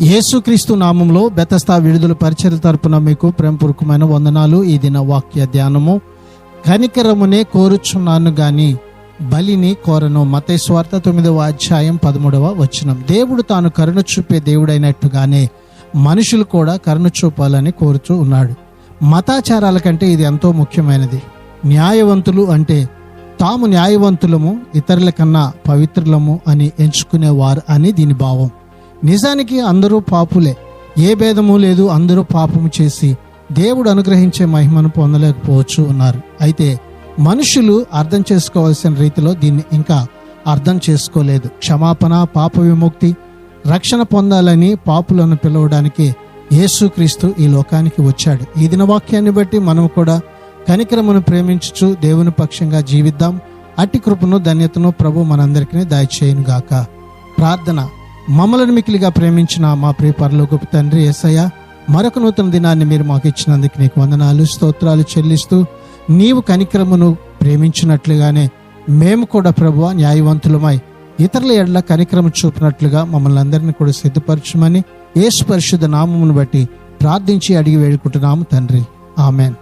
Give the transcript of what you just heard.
యేసుక్రీస్తు నామంలో బెతస్తా విడుదల పరిచర్య తరపున మీకు ప్రేమపూర్వకమైన వందనాలు. ఈ దిన వాక్య ధ్యానము, కనికరమునే కోరుచున్నాను గాని బలిని కోరను. మత్తయి సువార్త 9వ అధ్యాయం 13వ వచనం. దేవుడు తాను కరుణ చూపే దేవుడైనట్టుగానే మనుషులు కూడా కరుణ చూపాలని కోరుతూ ఉన్నాడు. మతాచారాల కంటే ఇది ఎంతో ముఖ్యమైనది. న్యాయవంతులు అంటే తాము న్యాయవంతులము, ఇతరుల కన్నా పవిత్రులము అని ఎంచుకునేవారు అని దీని భావం. నిజానికి అందరూ పాపులే, ఏ భేదము లేదు. అందరూ పాపము చేసి దేవుడు అనుగ్రహించే మహిమను పొందలేకపోవచ్చు ఉన్నారు. అయితే మనుషులు అర్థం చేసుకోవాల్సిన రీతిలో దీన్ని ఇంకా అర్థం చేసుకోలేదు. క్షమాపణ, పాప విముక్తి, రక్షణ పొందాలని పాపులను పిలవడానికి యేసుక్రీస్తు ఈ లోకానికి వచ్చాడు. ఈ దిన వాక్యాన్ని బట్టి మనం కూడా కనికరమును ప్రేమించుచు దేవుని పక్షంగా జీవిద్దాం. అట్టి కృపను, ధన్యతను ప్రభు మనందరికీ దయచేయును గాక. ప్రార్థన. మమ్మలను మిక్కిలిగా ప్రేమించిన మా ప్రియ పరలోకపు తండ్రి యేసయ్య, మరొక నూతన దినాన్ని మీరు మాకు ఇచ్చినందుకు నీకు వందనాలు, స్తోత్రాలు చెల్లిస్తూ, నీవు కనికరమును ప్రేమించినట్లుగానే మేము కూడా ప్రభువా న్యాయవంతులమై ఇతరుల ఎడల కనికరము చూపినట్లుగా మమ్మల్ని అందరినీ కూడా సిద్ధపరచమని యేసు పరిశుద్ధ నామమును బట్టి ప్రార్థించి అడిగి వేడుకుంటున్నాము తండ్రి. ఆమెన్.